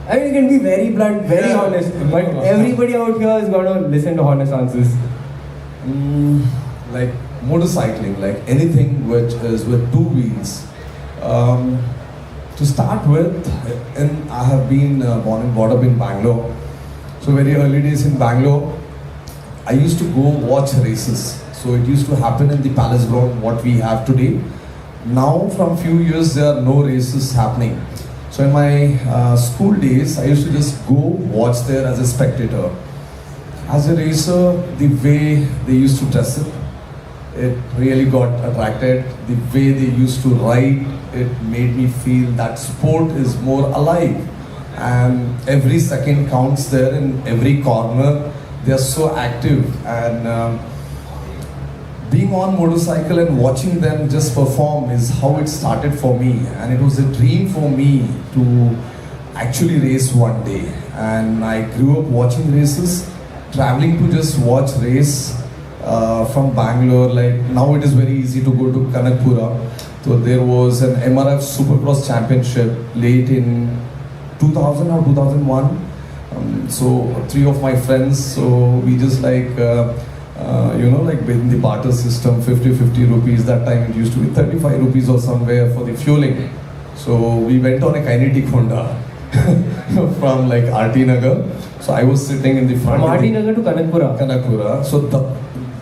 I mean, you can be very blunt, very honest, but everybody out here is gonna listen to honest answers. Like motorcycling, like anything which is with two wheels. To start with, and I have been born and brought up in Bangalore. So very early days in Bangalore, I used to go watch races. So it used to happen in the Palace Ground, what we have today. Now from few years there are no races happening. So in my school days, I used to just go watch there as a spectator. As a racer, the way they used to dress up, it really got attracted. The way they used to ride, it made me feel that sport is more alive. And every second counts there in every corner. They are so active, and being on motorcycle and watching them just perform is how it started for me. And it was a dream for me to actually race one day. And I grew up watching races, traveling to just watch race from Bangalore. Like now it is very easy to go to Kanakpura. So there was an MRF Supercross Championship late in 2000 or 2001. So three of my friends, so we just like like in the barter system, 50 rupees. That time it used to be 35 rupees or somewhere for the fueling. So we went on a kinetic Honda from like RT Nagar. So I was sitting in the front. From RT Nagar to Kanakpura. Kanakpura. So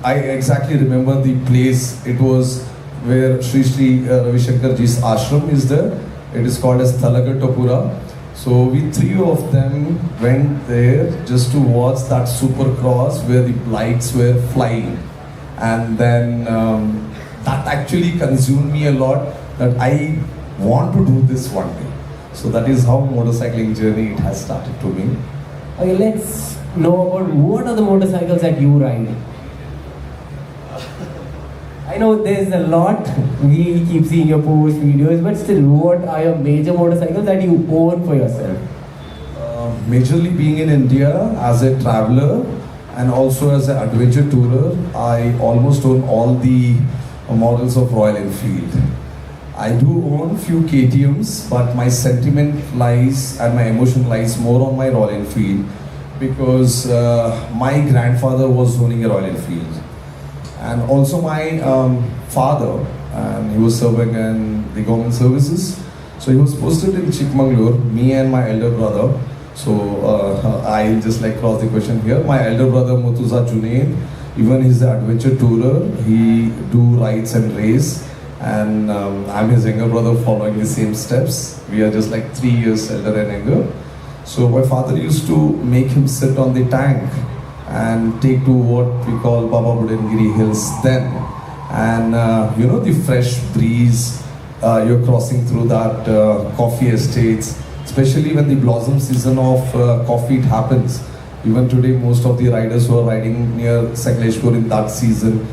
I exactly remember the place. It was where Sri Ravi Shankar Ji's ashram is there. It is called as Talagatapura. So we three of them went there just to watch that supercross where the lights were flying. And then that actually consumed me a lot, that I want to do this one day. So that is how motorcycling journey it has started to me. Okay, let's know about what are the motorcycles that you ride. I know there's a lot, we keep seeing your post videos, but still, what are your major motorcycles that you own for yourself? Majorly being in India as a traveler and also as an adventure tourer, I almost own all the models of Royal Enfield. I do own few KTMs, but my sentiment lies and my emotion lies more on my Royal Enfield, because my grandfather was owning a Royal Enfield. And also my father, and he was serving in the government services. So he was posted in Chikmagalur, me and my elder brother. So I'll just like cross the question here. My elder brother Murtuza Junaid, even he's an adventure tourer. He do rides and race. And I'm his younger brother following the same steps. We are just like 3 years elder and younger. So my father used to make him sit on the tank and take to what we call Baba Budangiri Hills then. And the fresh breeze, you're crossing through that coffee estates, especially when the blossom season of coffee it happens. Even today, most of the riders who are riding near Sakleshpur in that season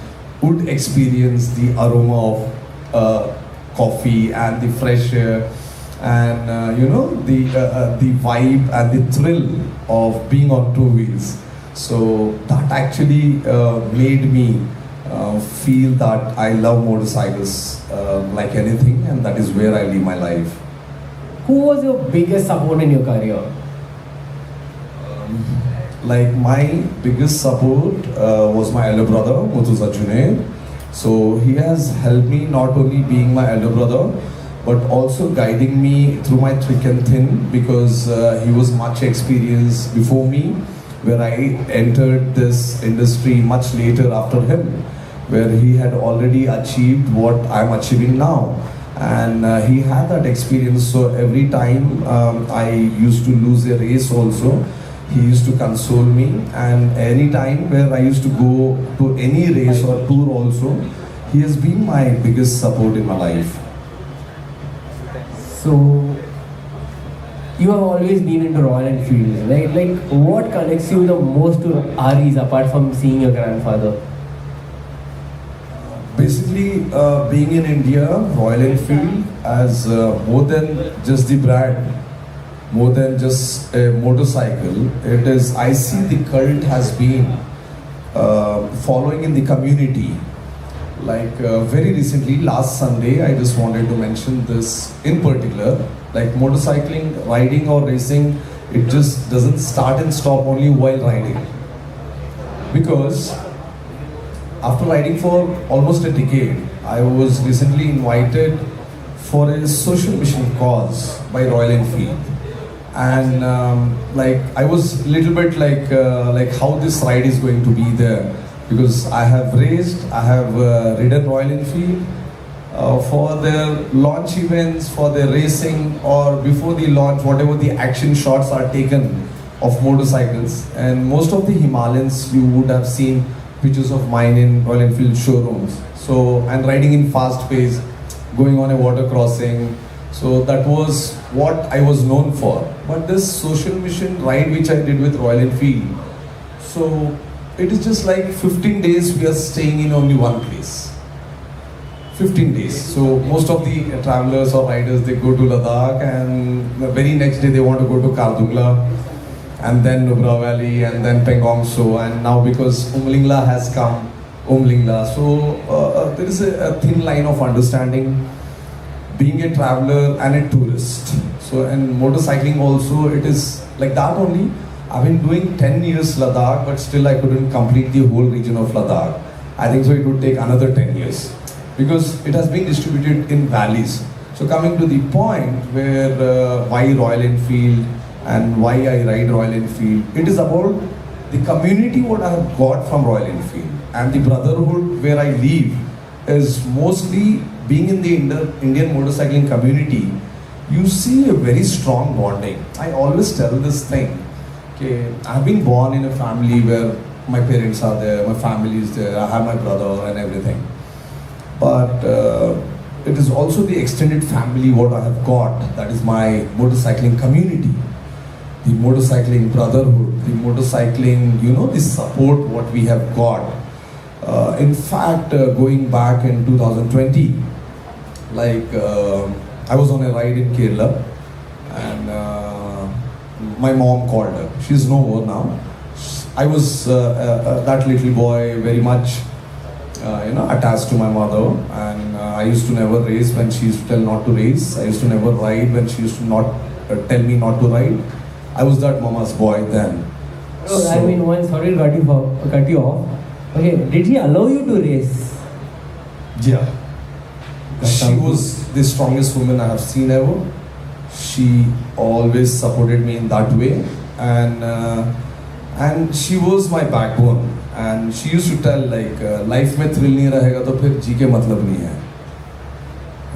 would experience the aroma of coffee and the fresh air, and the vibe and the thrill of being on two wheels. So that actually made me feel that I love motorcycles like anything, and that is where I live my life. Who was your biggest support in your career? Like my biggest support was my elder brother, Murtuza Junaid. So he has helped me not only being my elder brother, but also guiding me through my thick and thin, because he was much experienced before me, where I entered this industry much later after him, where he had already achieved what I'm achieving now. And he had that experience, so every time I used to lose a race also, he used to console me. And any time where I used to go to any race or tour also, he has been my biggest support in my life. So, you have always been into Royal Enfield, right? Like, what connects you the most to REs apart from seeing your grandfather? Basically, being in India, Royal Enfield as more than just the brand, more than just a motorcycle, it is, I see the cult has been following in the community. Like very recently, last Sunday, I just wanted to mention this in particular, like motorcycling, riding or racing It just doesn't start and stop only while riding. Because after riding for almost a decade, I was recently invited for a social mission cause by Royal Enfield. And like I was a little bit like how this ride is going to be there, because I have ridden Royal Enfield for their launch events, for their racing, or before the launch, whatever the action shots are taken of motorcycles. And most of the Himalayans, you would have seen pictures of mine in Royal Enfield showrooms. So, and riding in fast pace, going on a water crossing. So that was what I was known for. But this social mission ride which I did with Royal Enfield, so it is just like 15 days we are staying in only one place. 15 days. So most of the travelers or riders, they go to Ladakh, and the very next day they want to go to Kardungla, and then Nubra Valley, and then Pangong So, and now because Umlingla has come, Umlingla. So there is a thin line of understanding being a traveler and a tourist. So, and motorcycling also, it is like that only. I've been doing 10 years Ladakh, but still I couldn't complete the whole region of Ladakh. I think so it would take another 10 years, because it has been distributed in valleys. So coming to the point where why Royal Enfield and why I ride Royal Enfield, it is about the community what I have got from Royal Enfield, and the brotherhood where I live is mostly being in the Indian motorcycling community. You see a very strong bonding. I always tell this thing. Okay, I've been born in a family where my parents are there, my family is there, I have my brother and everything. But it is also the extended family what I have got, that is my motorcycling community, the motorcycling brotherhood, the motorcycling, the support what we have got. In fact, going back in 2020, I was on a ride in Kerala, and my mom called her. She's no more now. I was that little boy, very much attached to my mother, and I used to never race when she used to tell not to race. I used to never ride when she used to not tell me not to ride. I was that mama's boy then. So, I mean, one sorry to cut you off. Okay, did he allow you to race? Yeah. She was the strongest woman I have seen ever. She always supported me in that way, and she was my backbone. And she used to tell life में thrill नहीं रहेगा तो फिर जी के मतलब नहीं है.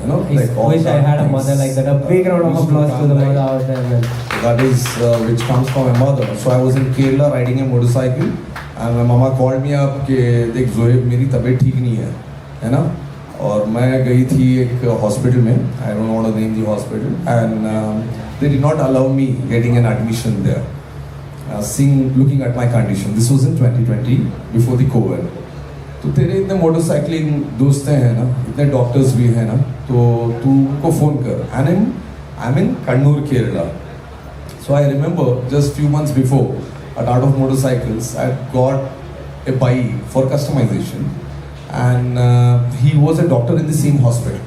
I wish I had a mother like that. A big round of applause to the mother out there, man. So that is which comes from my mother. So I was in Kerala riding a motorcycle, and my mama called me up कि देख जोहेब मेरी तबीयत ठीक नहीं है ना. और मैं गई थी एक हॉस्पिटल में, I don't want to name the hospital, and they did not allow me getting an admission there. Looking at my condition, this was in 2020, before the COVID. तो तेरे इतने मोटरसाइकिलिंग दोस्त हैं ना, इतने डॉक्टर्स भी हैं ना, तो तू उनको फ़ोन कर. And I'm in Kannur, Kerala. So I remember just few months before, at Art of Motorcycles, I got a bike for customization. And he was a doctor in the same hospital.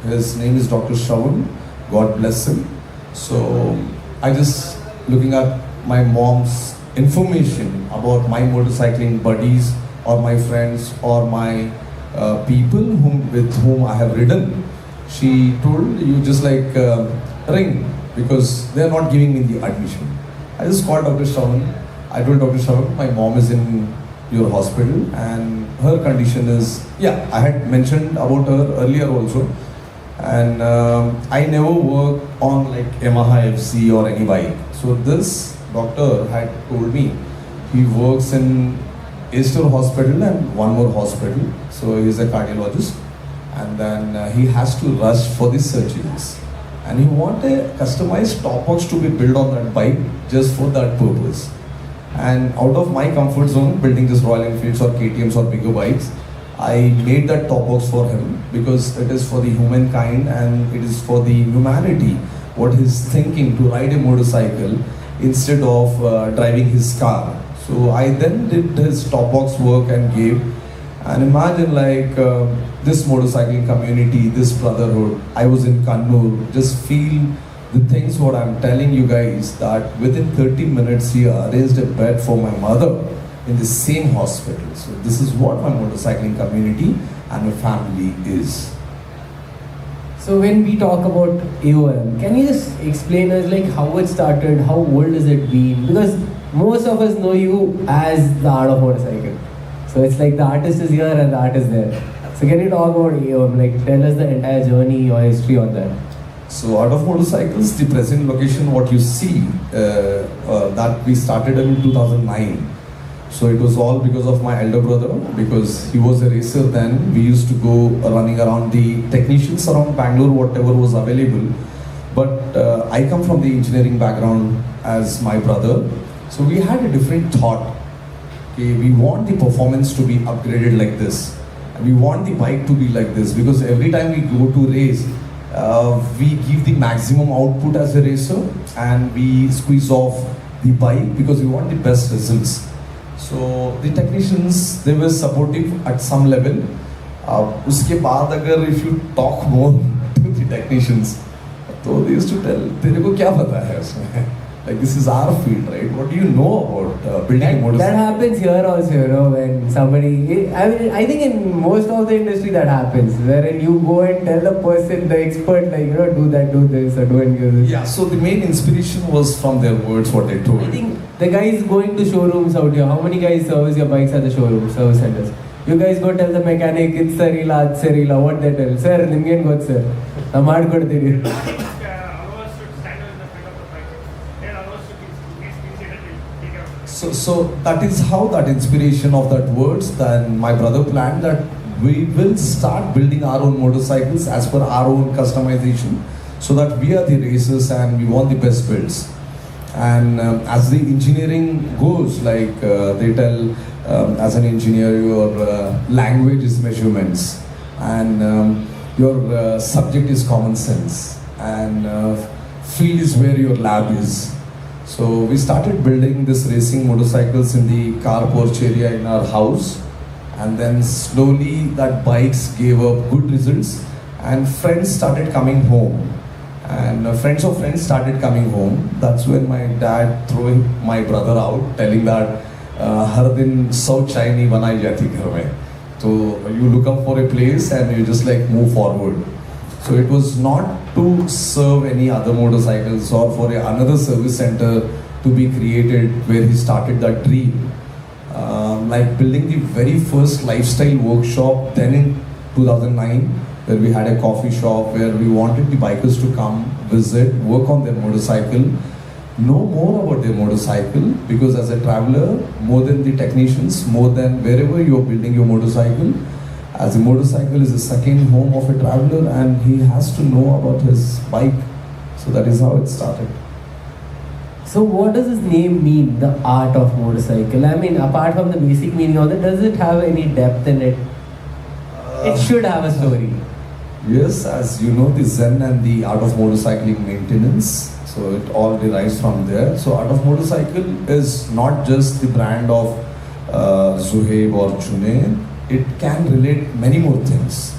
His name is Dr. Shravan, God bless him. So I just looking at my mom's information about my motorcycling buddies or my friends or my people with whom I have ridden. She told you just ring, because they are not giving me the admission. I just called Dr. Shravan. I told Dr. Shravan, my mom is in your hospital and her condition is, I had mentioned about her earlier also, and I never work on Yamaha FC or any bike. So this doctor had told me he works in Eastern Hospital and one more hospital, so he's a cardiologist, and then he has to rush for the surgeries, and he want a customized top box to be built on that bike just for that purpose. And out of my comfort zone, building this Royal Enfields or KTMs or bigger bikes, I made that top box for him because it is for the humankind and it is for the humanity. What he's thinking to ride a motorcycle instead of driving his car. So I then did his top box work and gave. And imagine this motorcycling community, this brotherhood. I was in Kannur, just feel the things what I'm telling you guys, that within 30 minutes he arranged a bed for my mother in the same hospital. So this is what my motorcycling community and my family is. So when we talk about AOM, can you just explain us like how it started, how old has it been? Because most of us know you as the Art of Motorcycle. So it's like the artist is here and the art is there. So can you talk about AOM, like tell us the entire journey or history on that? So Art of Motorcycles, the present location what you see, that we started in 2009. So it was all because of my elder brother, because he was a racer then. We used to go running around the technicians around Bangalore, whatever was available. But I come from the engineering background as my brother. So we had a different thought. Okay, we want the performance to be upgraded like this. We want the bike to be like this, because every time we go to race, we give the maximum output as a racer and we squeeze off the bike because we want the best results. So the technicians, they were supportive at some level. Uske baad agar if you talk more to the technicians, so they used to tell, तेरे को क्या पता है उसमें? Like this is our field, right? What do you know about building a motorcycle? That happens here also, you know, when somebody, I mean, I think in most of the industry that happens, wherein you go and tell the person, the expert, like, you know, do that, do this, or do and do this. Yeah, so the main inspiration was from their words, what they told. I think the guys going to showrooms out here, how many guys service your bikes at the showroom, service centers? You guys go tell the mechanic, it's Sarila, it's Sarila, what they tell? Sir, nimgen got sir. I'm hard good. So that is how that inspiration of that words, then my brother planned that we will start building our own motorcycles as per our own customization, so that we are the racers and we want the best builds. And as the engineering goes, like they tell, as an engineer, your language is measurements, and your subject is common sense, and field is where your lab is. So we started building this racing motorcycles in the car porch area in our house, and then slowly that bikes gave up good results, and friends started coming home, and friends of friends started coming home. That's when my dad threw my brother out, telling that हर दिन 100 चाय नहीं बनाई जाती घर में, so you look up for a place and you just like move forward. So it was not to serve any other motorcycles or for another service center to be created where he started that dream. Like building the very first lifestyle workshop then in 2009, where we had a coffee shop where we wanted the bikers to come, visit, work on their motorcycle, know more about their motorcycle, because as a traveler, more than the technicians, more than wherever you're building your motorcycle, as a motorcycle is the second home of a traveler, and he has to know about his bike. So that is how it started. So what does this name mean, the art of motorcycle? I mean, apart from the basic meaning of it, does it have any depth in it? It should have a story. Yes, as you know, the Zen and the art of motorcycling maintenance. So it all derives from there. So art of motorcycle is not just the brand of Zoheb or Junaid. It can relate many more things.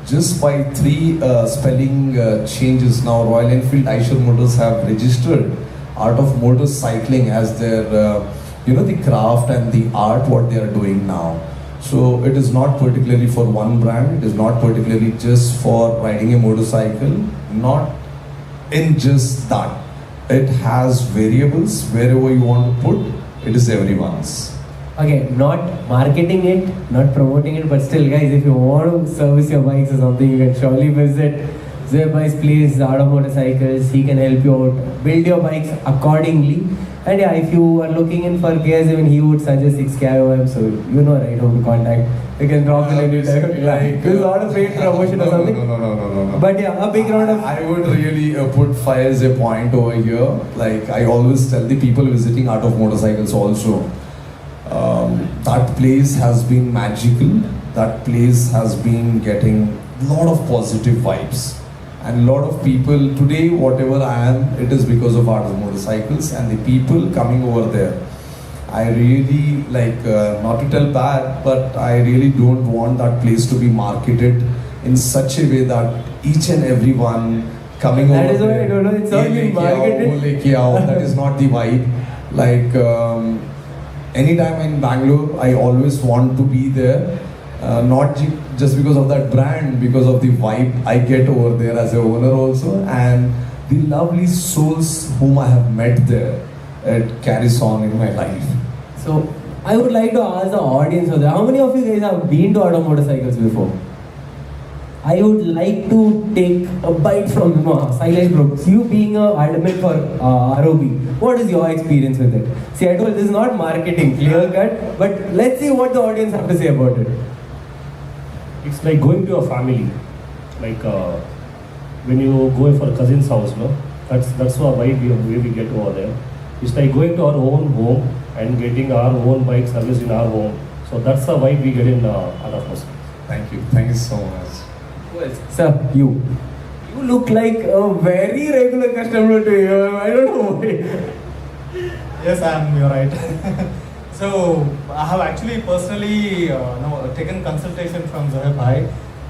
Just by 3 spelling changes now, Royal Enfield Eicher Motors have registered art of motorcycling as their, the craft and the art what they are doing now. So it is not particularly for one brand. It is not particularly just for riding a motorcycle. Not in just that. It has variables. Wherever you want to put, it is everyone's. Okay, not marketing it, not promoting it, but still, guys, if you want to service your bikes or something, you can surely visit Zoheb's place, Art of Motorcycles. He can help you out, build your bikes accordingly. And yeah, if you are looking in for gears, even he would suggest 6K IOM, so you know right who to contact. You can drop the any time. Like, it's not a paid promotion or something. No. But yeah, a big round of... I would really put fire as a point over here. Like, I always tell the people visiting Art of Motorcycles also, that place has been magical. That place has been getting a lot of positive vibes. And a lot of people, today whatever I am, it is because of Art of Motorcycles and the people coming over there. I really like, not to tell bad, but I really don't want that place to be marketed in such a way that each and everyone coming That over is why I there, don't know, it's all "Ye being leke aao, marketed." wo leke aao," that is not the vibe. Like anytime in Bangalore, I always want to be there. Not just because of that brand, because of the vibe I get over there as a owner also, and the lovely souls whom I have met there. It carries on in my life. So I would like to ask the audience over there, how many of you guys have been to auto motorcycles before? I would like to take a bite from Silent Brooks. You being a admin for ROB, what is your experience with it? See, I told this is not marketing, clear cut, but let's see what the audience have to say about it. It's like going to a family, like when you go for a cousin's house, no? That's the vibe we get over there. It's like going to our own home and getting our own bike service in our home. So that's the vibe we get in Adafos. Thank you so much. Sir, you look like a very regular customer to you. I don't know why. Yes, you're right. So I have actually personally taken consultation from Zoheb bhai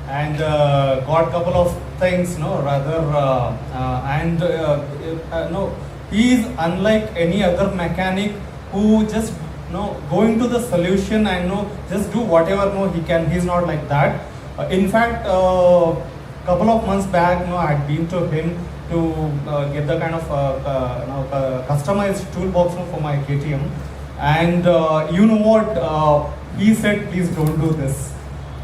and got a couple of things, he is unlike any other mechanic who just go into the solution and just do whatever he can. He's not like that. In fact, couple of months back, I had been to him to get the kind of customized toolbox for my KTM, and you know what? He said, "Please don't do this,"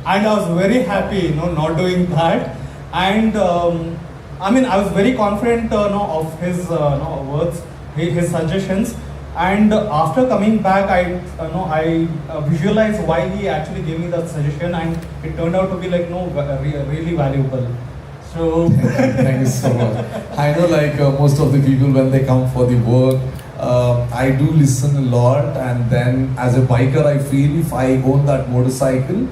and I was very happy, not doing that. And I was very confident, of his words, his suggestions. And after coming back, I visualized why he actually gave me that suggestion, and it turned out to be like really valuable. So thank you so much. I know, most of the people when they come for the work, I do listen a lot, and then as a biker, I feel if I own that motorcycle,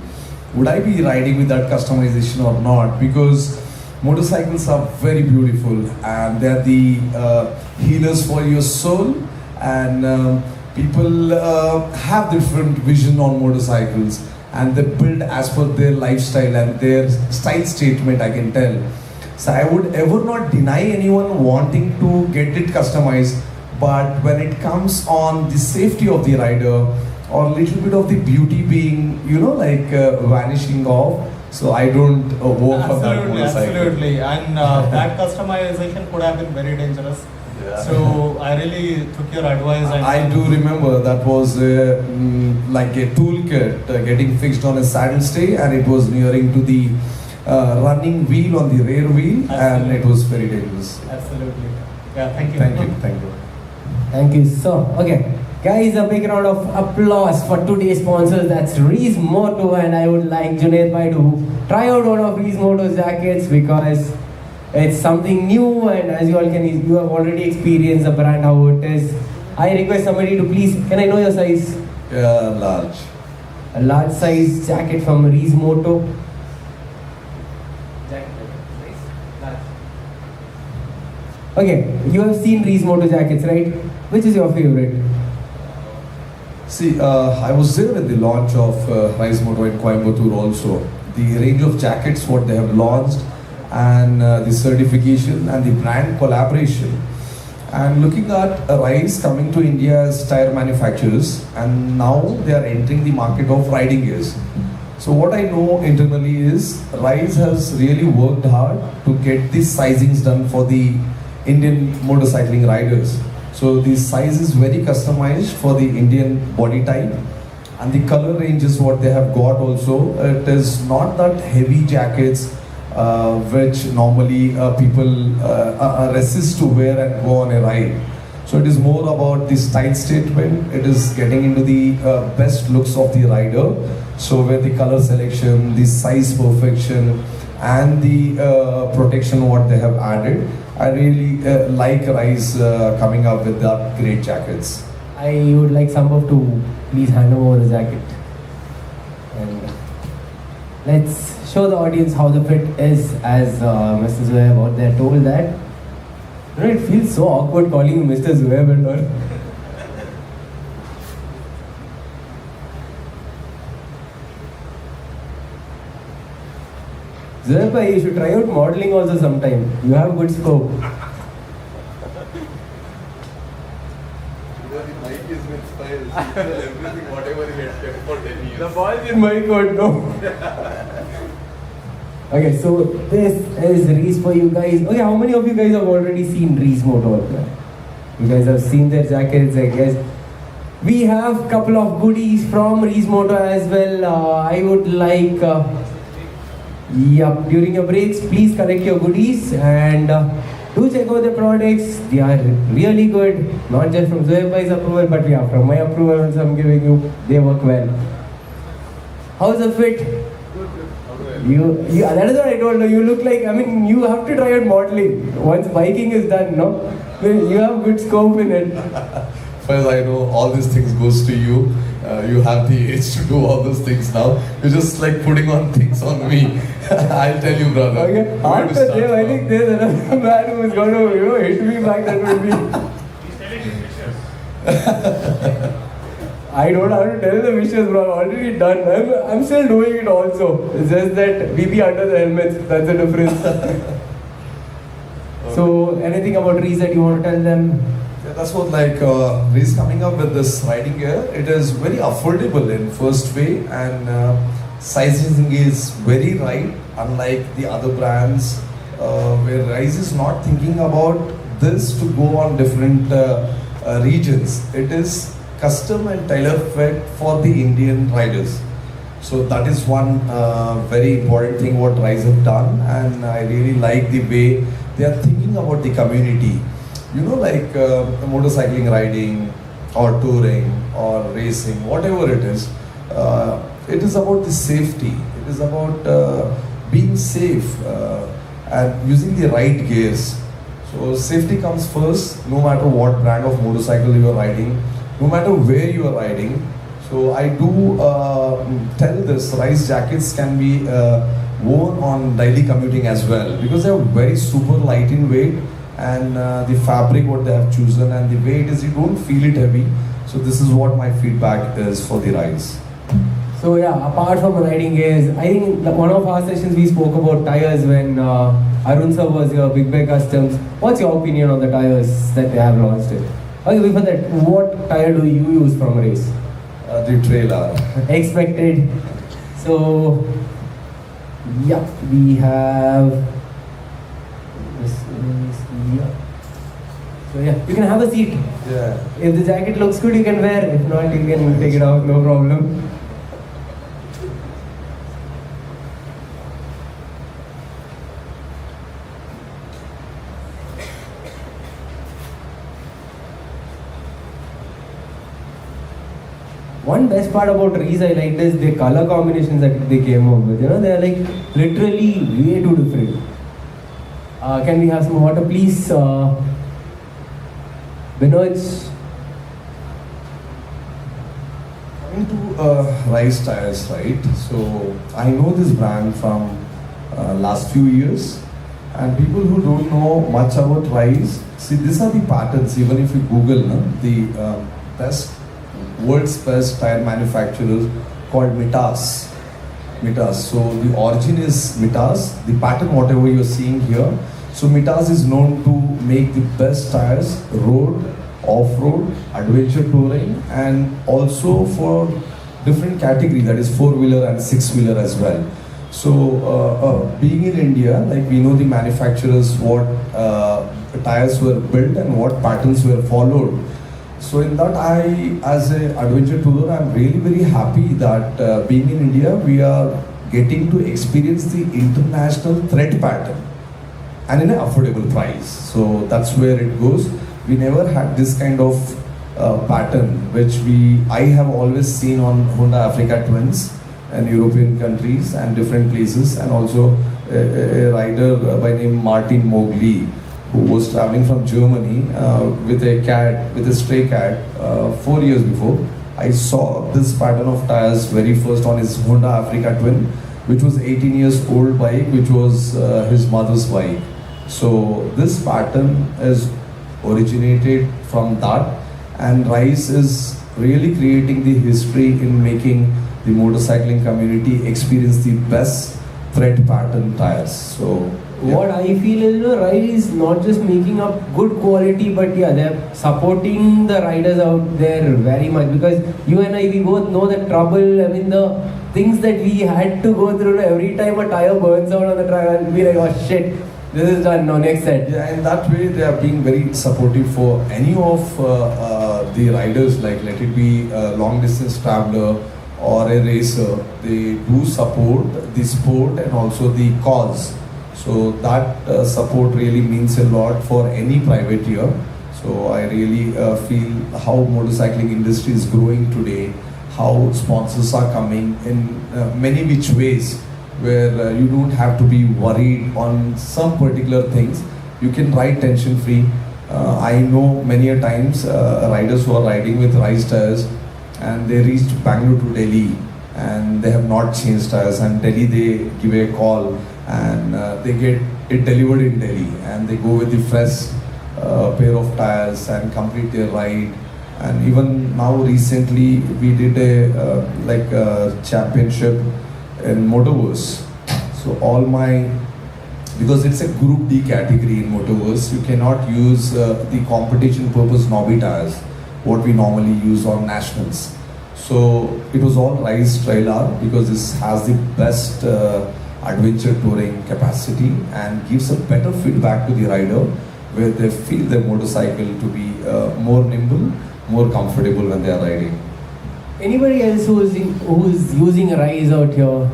would I be riding with that customization or not? Because motorcycles are very beautiful, and they're the healers for your soul. And people have different vision on motorcycles, and they build as per their lifestyle and their style statement, I can tell. So I would ever not deny anyone wanting to get it customized, but when it comes on the safety of the rider or a little bit of the beauty being, vanishing off, so I don't work on that motorcycle. Absolutely, and that customization could have been very dangerous. Yeah. So I really took your advice. And I do remember that was like a toolkit getting fixed on a saddle stay, and it was nearing to the running wheel on the rear wheel. Absolutely. And it was very dangerous. Absolutely. Yeah, thank you. Thank you, sir. Okay, guys, a big round of applause for today's sponsors. That's Reese Moto, and I would like Junaid bhai to try out one of Reese Moto's jackets because it's something new, and as you have already experienced the brand, how it is. I request somebody to please, can I know your size? Large. A large size jacket from Reese Moto. Okay, you have seen Reese Moto jackets, right? Which is your favorite? See, I was there at the launch of Rise Moto in Coimbatore also. The range of jackets, what they have launched, and the certification and the brand collaboration. And looking at Rise coming to India as tire manufacturers, and now they are entering the market of riding gears. So what I know internally is Rise has really worked hard to get these sizings done for the Indian motorcycling riders. So the size is very customized for the Indian body type, and the color range is what they have got also. It is not that heavy jackets which normally people resist to wear and go on a ride. So it is more about the style statement. It is getting into the best looks of the rider. So where the color selection, the size perfection, and the protection what they have added, I really like Rise coming up with that great jackets. I would like Sambhav to please hand over the jacket. And let's show the audience how the fit is, as Mr. Zoheb out there told that. It feels so awkward calling you Mr. Zoheb and all. Zoheb, you should try out modeling also sometime. You have good scope. The mic is with Spice. Everything, whatever he had kept for 10 years. The ball is in my court, no? Okay, so this is Reese for you guys. Okay, how many of you guys have already seen Reese Motor? You guys have seen their jackets, I guess. We have couple of goodies from Reese Motor as well. I would like, during your breaks, please collect your goodies and do check out the products. They are really good, not just from Zoheb Bhai's approval, but yeah, from my approval also I'm giving you, they work well. How's the fit? That is what I told you. You look like, I mean, you have to try out modeling. Once biking is done, no? You have good scope in it. First, I know all these things goes to you. You have the age to do all those things now. You're just like putting on things on me. I'll tell you, brother. Okay. After them, I think there's another man who is going to, hit me back. That would be. He's telling his wishes. I don't have to tell the wishes, bro. I'm already done. I'm still doing it also. It's just that we be under the helmets. That's the difference. So, anything about Reese that you want to tell them? Yeah, that's what like Reese coming up with this riding gear. It is very affordable in first way, and sizing is very right. Unlike the other brands, where Reese is not thinking about this to go on different regions. It is custom and tailor fit for the Indian riders. So that is one very important thing what Rise have done, and I really like the way they are thinking about the community. Like motorcycling riding or touring or racing, whatever it is about the safety. It is about being safe and using the right gears. So safety comes first, no matter what brand of motorcycle you are riding, no matter where you are riding. So I do tell this, Rise jackets can be worn on daily commuting as well, because they are very super light in weight, and the fabric what they have chosen and the way it is, you don't feel it heavy. So this is what my feedback is for the Rise. So yeah, apart from riding gears, I think one of our sessions we spoke about tires when Arun sir was here, Big Bag Customs. What's your opinion on the tires that they have launched it? Okay, before that, what tire do you use from Race? The trailer. Expected. So yeah, we have this is, yeah. So yeah, you can have a seat. Yeah. If the jacket looks good, you can wear. If not, you can take it off, no problem. One best part about Reese I liked is the color combinations that they came up with. They are like literally way too different. Can we have some water, please? Binoj. Coming to Rise tires, right? So I know this brand from last few years, and people who don't know much about Rise, see, these are the patterns. Even if you Google the world's best tire manufacturers called Mitas. So the origin is Mitas. The pattern, whatever you're seeing here. So Mitas is known to make the best tires, road, off-road, adventure touring, and also for different category, that is 4-wheeler and 6-wheeler as well. So being in India, like we know the manufacturers, what tires were built and what patterns were followed. So in that, I, as an adventure tourer, I'm really very happy that being in India, we are getting to experience the international thread pattern and in an affordable price. So that's where it goes. We never had this kind of pattern, which I have always seen on Honda Africa Twins and European countries and different places, and also a rider by name Martin Mogli, who was traveling from Germany with a stray cat 4 years before. I saw this pattern of tires very first on his Honda Africa Twin, which was 18 years old bike, which was his mother's bike. So this pattern is originated from that, and Rise is really creating the history in making the motorcycling community experience the best thread pattern tires. So yeah. What I feel is, Rise is not just making up good quality, but yeah, they're supporting the riders out there very much, because you and I, we both know the trouble. I mean, the things that we had to go through every time a tire burns out on the track, I'll be like, oh shit, this is done, no, next set. Yeah, in that way they are being very supportive for any of the riders, like let it be a long distance traveler or a racer. They do support the sport and also the cause. So that support really means a lot for any privateer. So I really feel how motorcycling industry is growing today, how sponsors are coming in many which ways, where you don't have to be worried on some particular things. You can ride tension free. I know many a times riders who are riding with Rise tires and they reached Bangalore to Delhi and they have not changed tires, and Delhi they give a call and they get it delivered in Delhi and they go with the fresh pair of tires and complete their ride. And even now recently we did a championship in Motoverse. So all my, because it's a group D category in Motoverse, you cannot use the competition purpose knobby tires, what we normally use on nationals. So it was all Rise Trail R, because this has the best adventure touring capacity and gives a better feedback to the rider, where they feel their motorcycle to be more nimble, more comfortable when they are riding. Anybody else who's using Rise out here,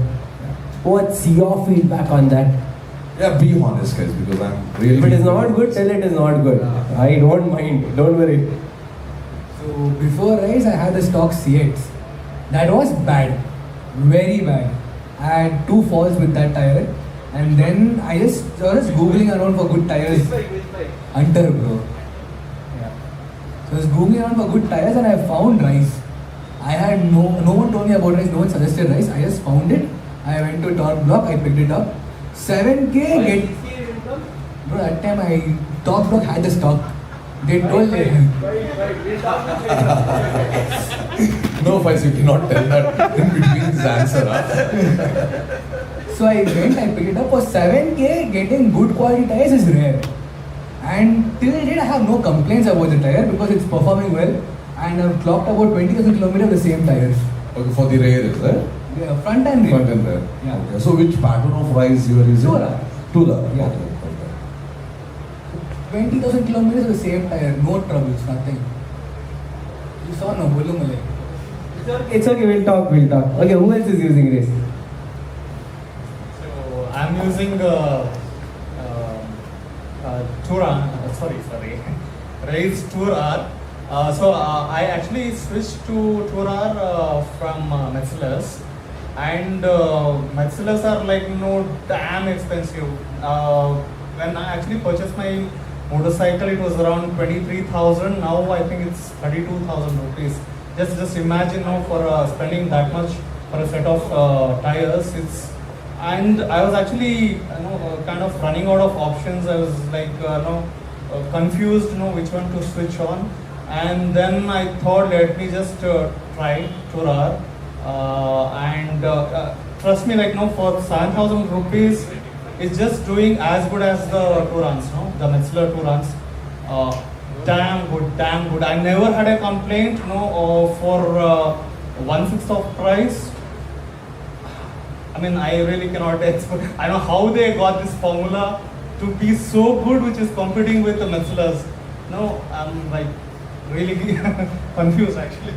what's your feedback on that? Yeah, be honest guys, because I'm really... If it is not good, tell it is not good. I don't mind, don't worry. So before Rise, I had the stock CX. That was bad, very bad. I had 2 falls with that tire, and then I was googling around for good tires. Hunter, bro. Yeah. So I was googling around for good tires, and I found Rise. I had no one told me about Rise, no one suggested Rise. I just found it. I went to Torque Block, I picked it up. 7K bro, that time Torque Block had the stock. They told me. No offense, you cannot tell that in between this answer. Huh? So I went, I picked it up. For 7K, getting good quality tires is rare. And till date, I have no complaints about the tire because it's performing well. And I've clocked about 20,000 kilometers with the same tires. Okay, for the rear, is that? Yeah, front and rear. Front and rear. Yeah. Okay. So which pattern of Rise you are using? Tourer. Tourer. Yeah. Okay. 20,000 kilometers with the same tire, no troubles, nothing. You saw no, bolu malay. It's okay, we'll talk. Okay, who else is using this? So I'm using Rise Tour R. So I actually switched to Tour R from Metzelers, and Metzelers are like damn expensive. When I actually purchased my motorcycle, it was around 23,000. Now I think it's 32,000 rupees. Just imagine now for spending that much for a set of tires. And I was actually kind of running out of options. I was like confused, which one to switch on. And then I thought, let me just try Tour R. And trust me, for 7,000 rupees, it's just doing as good as the Tourans, the Metzeler Tourans. Damn good. I never had a complaint, for 1/6 of price. I mean, I really cannot explain. I know how they got this formula to be so good, which is competing with the Metzelers. No, I'm like really confused actually.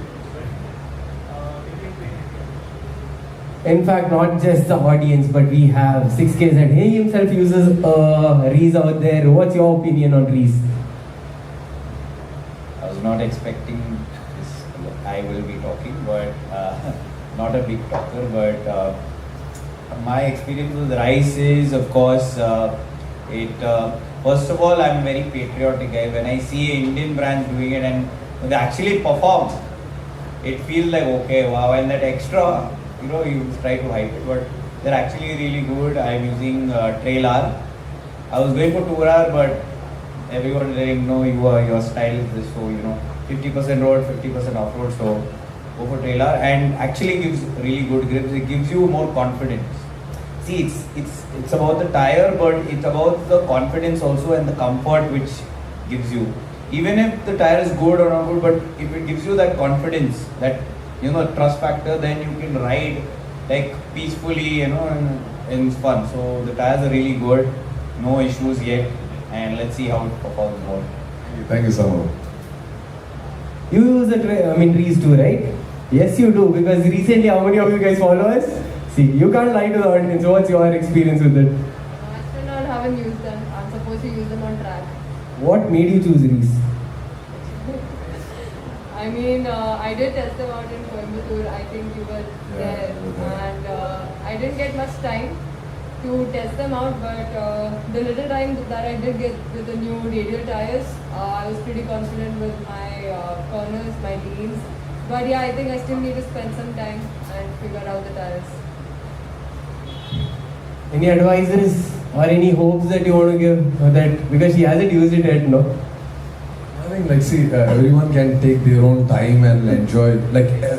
In fact, not just the audience, but we have 6Ks and he himself uses Reese out there. What's your opinion on Reese? I was not expecting this. I will be talking, but not a big talker. But my experience with Rice is, of course, first of all, I'm very patriotic guy. When I see an Indian brand doing it and they actually perform, it feels like okay, wow, and that extra. You try to hype it, but they're actually really good. I'm using Trail R. I was going for Tour R, but everyone is saying, no, your style is this, so 50% road, 50% off-road, so go for Trail R, and actually gives really good grips. It gives you more confidence. see, it's about the tire, but it's about the confidence also and the comfort which gives you. Even if the tire is good or not good, but if it gives you that confidence, that trust factor, then you can ride like peacefully, and it's fun. So the tires are really good, no issues yet, and let's see how it performs more. Thank you so much. You use Reese too, right? Yes, you do, because recently, how many of you guys follow us? See, you can't lie to the audience. What's your experience with it? I still not haven't used them. I'm supposed to use them on track. What made you choose Reese? I mean, I did test them out in Coimbatore. I think you were there, and I didn't get much time to test them out. But the little time that I did get with the new radial tires, I was pretty confident with my corners, my leans. But yeah, I think I still need to spend some time and figure out the tires. Any advices or any hopes that you want to give that, because she hasn't used it yet, no? I think everyone can take their own time and enjoy.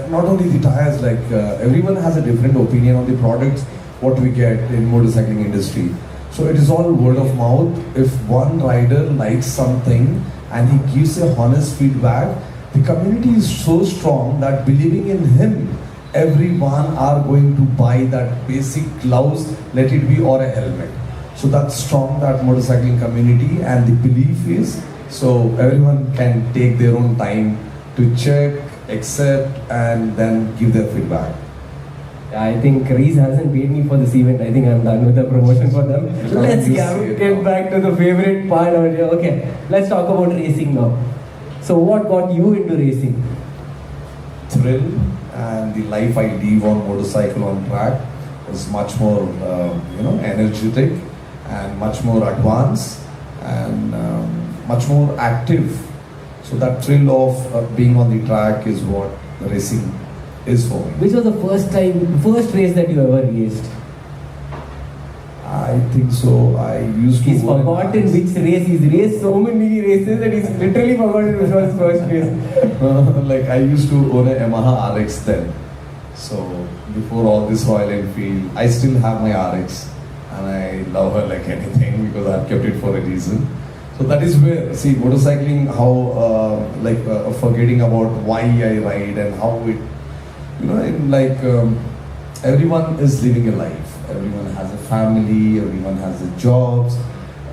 Not only the tires, everyone has a different opinion on the products what we get in motorcycling industry. So it is all word of mouth. If one rider likes something and he gives a honest feedback, the community is so strong that believing in him, everyone are going to buy that basic gloves, let it be, or a helmet. So that's strong, that motorcycling community, and the belief is, so everyone can take their own time to check, accept, and then give their feedback. I think Reese hasn't paid me for this event. I think I'm done with the promotion for them. Let's get back to the favorite part over here. Okay, let's talk about racing now. So what got you into racing? Thrill and the life I live on motorcycle on track is much more, energetic and much more advanced and much more active. So that thrill of being on the track is what racing is for me. Which was the first race that you ever raced? I think so. I used to. He's forgotten which race. He's raced so many races that he's literally forgotten which was his first race. I used to own a Yamaha RX then. So before all this Royal Enfield, I still have my RX and I love her like anything because I've kept it for a reason. So that is where, motorcycling, how forgetting about why I ride and how it, everyone is living a life. Everyone has a family, everyone has a jobs,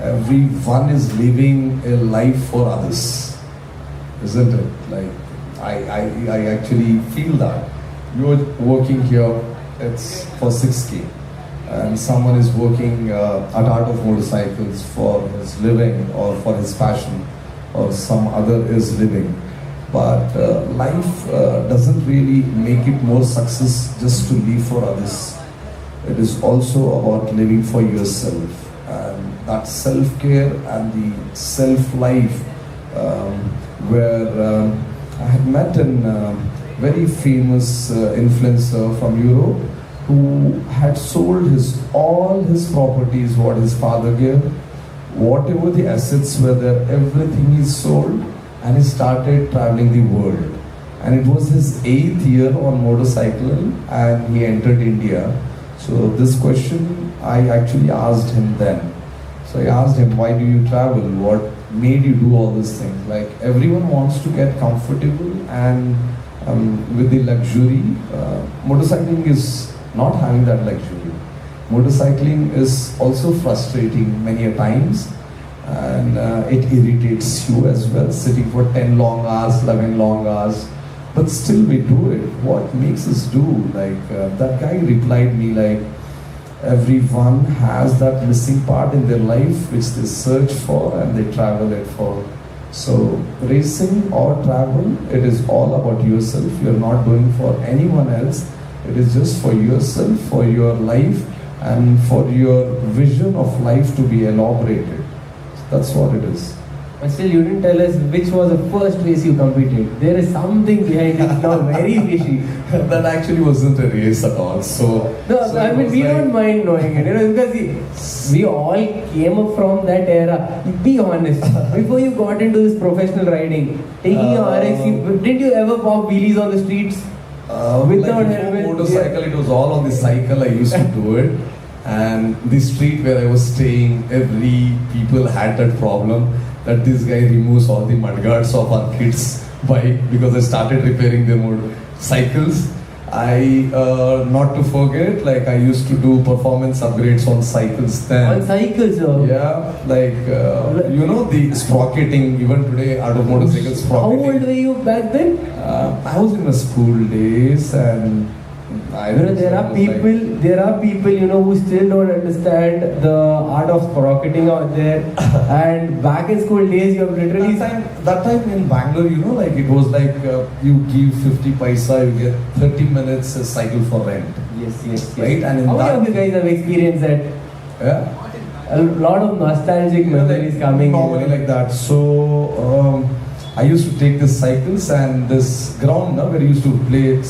everyone is living a life for others, isn't it? I actually feel that. You're working here, it's for 6K, and someone is working at Art of Motorcycles for his living or for his passion, or some other is living. But life doesn't really make it more success just to live for others. It is also about living for yourself, and that self-care and the self-life where I had met a very famous influencer from Europe who had sold all his properties, what his father gave, whatever the assets were there, everything he sold, and he started traveling the world. And it was his 8th year on motorcycle, and he entered India. So this question I actually asked him then. So I asked him, why do you travel? What made you do all these things? Everyone wants to get comfortable and with the luxury. Motorcycling is not having that luxury. Motorcycling is also frustrating many a times, and it irritates you as well, sitting for 10 long hours, 11 long hours. But still we do it. What makes us do? That guy replied me everyone has that missing part in their life which they search for and they travel it for. So racing or travel, it is all about yourself. You're not doing for anyone else. It is just for yourself, for your life, and for your vision of life to be elaborated. That's what it is. But still, you didn't tell us which was the first race you competed. There is something behind it now, very fishy. That actually wasn't a race at all. We don't mind knowing it, because we all came up from that era. Be honest. Before you got into this professional riding, taking your RX, didn't you ever pop wheelies on the streets? Without helmet? Motorcycle, it was all on the cycle. I used to do it. And the street where I was staying, every people had that problem that this guy removes all the mudguards of our kids' bike because I started repairing their cycles. Not to forget, like I used to do performance upgrades on cycles then. On cycles, Yeah, like the sprocketing. Even today, out of motorcycle sprocketing. How old were you back then? I was in my school days, and there are people who still don't understand the art of sprocketing out there. And back in school days, you have literally that time in Bangalore, like it was like you give 50 paisa, you get 30 minutes a cycle for rent. Yes. Right, and in how that, many of you guys have experienced that? Yeah. A lot of nostalgic memories coming. Normally like that. So I used to take these cycles and this ground where we used to play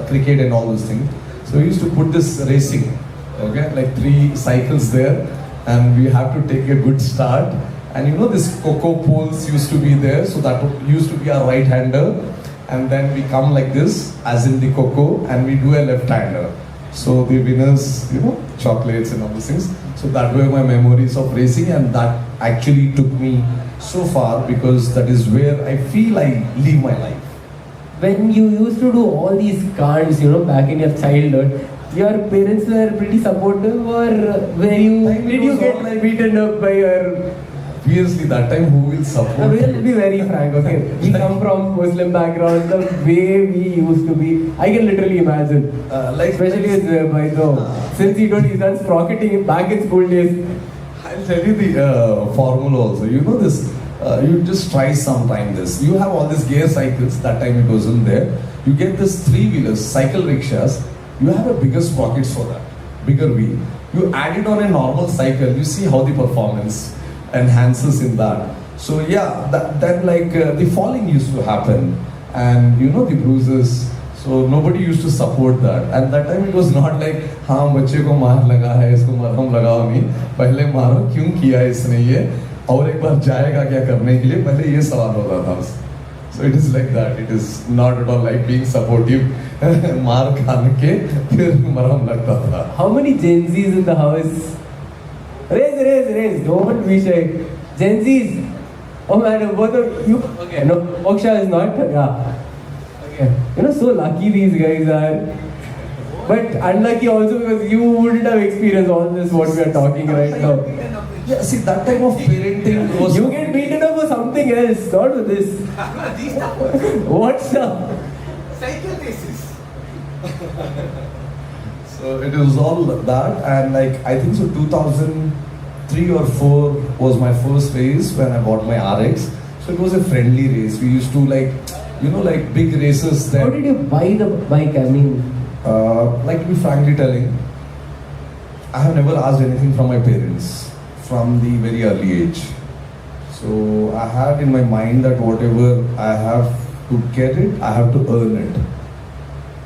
cricket and all those things. So we used to put this racing, okay, like 3 cycles there, and we have to take a good start. And this cocoa poles used to be there, so that used to be our right-hander, and then we come like this, as in the cocoa, and we do a left-hander. So the winners, chocolates and all those things. So that were my memories of racing, and that actually took me so far because that is where I feel I live my life. When you used to do all these cants, back in your childhood, your parents were pretty supportive, or did you get beaten up by your... Obviously, that time who will support? We'll be very frank, okay? We come from Muslim background, the way we used to be, I can literally imagine. Especially with by since he's done sprocketing back in school days. I'll tell you the formula also. This, you just try sometime this. You have all these gear cycles, that time it wasn't there. You get this 3-wheelers, cycle rickshaws, you have a bigger sprockets for that, bigger wheel. You add it on a normal cycle, you see how the performance enhances in that. So yeah, then the falling used to happen, and the bruises. So nobody used to support that. And that time it was not like, हाँ बच्चे को मार लगा है, इसको मरहम लगाओ नहीं. पहले मारो, क्यों किया इसने ये? और एक बार जाएगा क्या करने के लिए? पहले ये सवाल होता था. So it is like that. It is not at all like being supportive. मार खाने के फिर मरहम लगता था. How many Gen Zs in the house? Raise. Don't be shy. Gen Zs. Oh man, both of you. Okay, no, Moksha is not. Yeah. Okay. So lucky these guys are. But unlucky also because you wouldn't have experienced all this what we are talking right now. Yeah, see that type of parenting was... You get beaten up for something else, not with this. What's up? Cycle races. So it was all that, and I think so 2003 or 4 was my first race when I bought my RX. So it was a friendly race. We used to like big races then. How did you buy the bike? I mean, to be frankly telling, I have never asked anything from my parents from the very early age. So I had in my mind that whatever I have to get it, I have to earn it.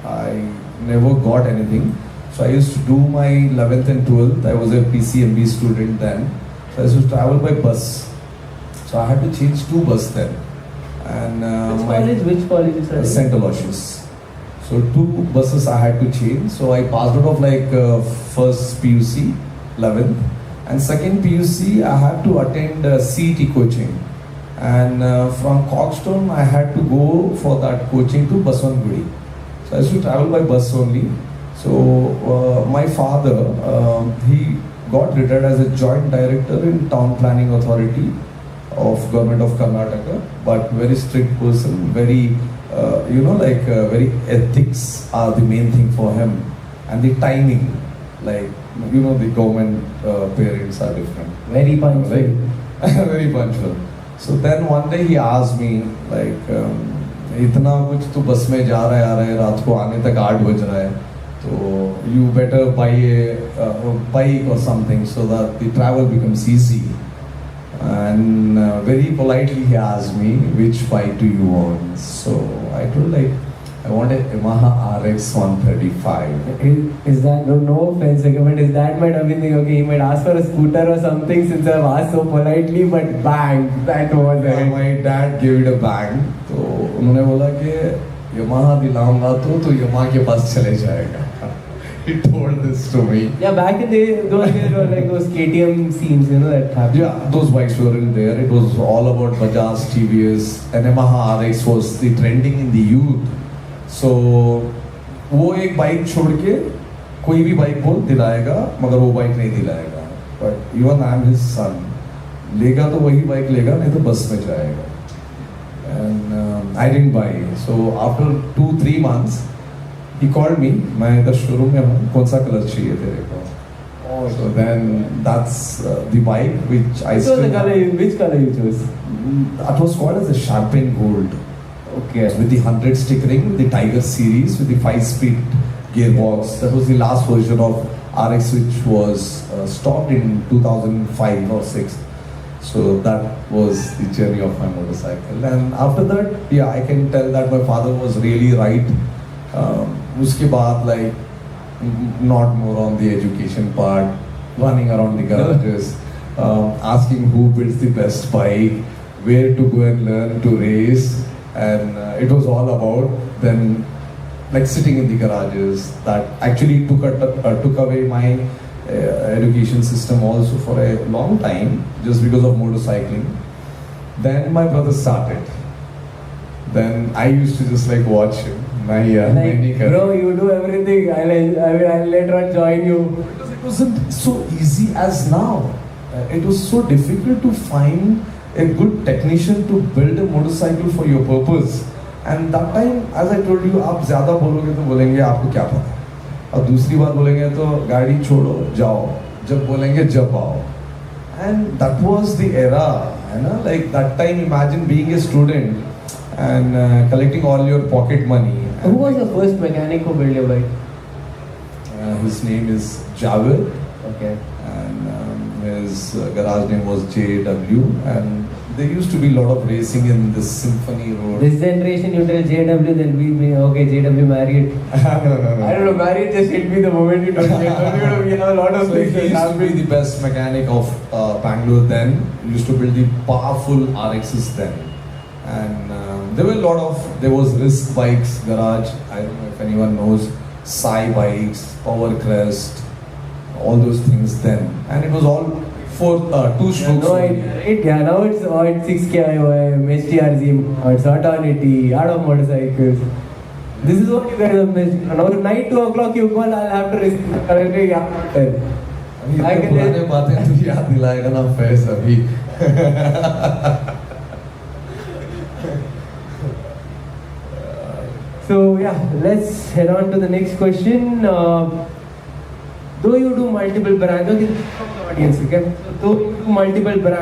I never got anything. So I used to do my 11th and 12th. I was a PCMB student then. So I used to travel by bus. So I had to change 2 buses then. And which college is that? St. Aloysius. So 2 buses I had to change. So I passed out of first PUC, 11th. And second PUC I had to attend CET coaching. And from Coxstone I had to go for that coaching to Baswantgudi. So I used to travel by bus only. So my father, he got retired as a joint director in Town Planning Authority of Government of Karnataka, but very strict person, very, very ethics are the main thing for him. And the timing, the government parents are different. Very punctual. Right? Very punctual. So then one day he asked me, इतना कुछ तो बस में जा रहा है आ रहा है रात को आने तक 8 बज रहा है तो you better buy a bike or something so that the travel becomes easy. And very politely he asked me, which bike do you want? So I told I want a Yamaha RX 135. Is that, no offense, but is that might have been the, okay, he might ask for a scooter or something since I've asked so politely, but bang, that was it. My dad gave it a bang. तो उन्होंने बोला कि Yamaha दिलाऊंगा तो Yamaha के पास चले जाएगा. he told this to me. Yeah, back in the day, those days were like those KTM scenes, you know, that happened. Yeah, those bikes were in there. It was all about Bajaj, TVS, and Yamaha RX was the trending in the youth. So वो एक bike छोड़ के कोई भी bike बोल दिलाएगा, मगर वो बाइक नहीं दिलाएगा. But even I am his son. लेगा तो वही बाइक लेगा, नहीं तो बस में जाएगा. And I didn't buy. So after 2-3 months, he called me. मैं इधर शोरूम में हूँ. कौन सा कलर चाहिए तेरे को? So then that's the bike which I. So the color, which color you chose? That was called as a Champagne Gold. Okay. With the 100 stickering, the Tiger series with the 5-speed gearbox. That was the last version of RX which was stocked in 2005 or 6. So that was the journey of my motorcycle. And after that, yeah, I can tell that my father was really right. Uske baad, like, not more on the education part, running around the garages, asking who builds the best bike, where to go and learn to race. And it was all about then like sitting in the garages. That actually took away my education system also for a long time, just because of motorcycling. Then my brother started. Then I used to just like watch him. Like, bro, you do everything. I'll later on join you. Because it wasn't so easy as now. It was so difficult to find a good technician to build a motorcycle for your purpose. And that time, as I told you, आप ज़्यादा बोलोगे तो बोलेंगे आपको क्या पता. और दूसरी बात बोलेंगे तो गाड़ी छोड़ो जाओ. जब बोलेंगे जब आओ. And that was the era, है ना? Like that time, imagine being a student and collecting all your pocket money. Who was the first mechanic who built your bike? His name is Javed. Okay. And his garage name was JW, and there used to be a lot of racing in this Symphony Road. This generation, you tell JW, then we okay, JW married. No. I don't know, married just hit me the moment you told JW. We have a lot of So he places. used to be the best mechanic of Bangalore then. He used to build the powerful RXs then. And there was Risk Bikes garage. I don't know if anyone knows. Sai Bikes, Power Crest, all those things then. And it was all two strokes. Now it's 6K, HTRZ, it's Autonity, Adam motorcycles. This is what you guys have missed. Now night 2 o'clock you call, I'll have to risk currently after. I can पुराने बातें तो याद दिलाएगा ना फैस अभी. So yeah, let's head on to the next question. Though you do multiple brands, okay, audience, okay? So though you do multiple brands.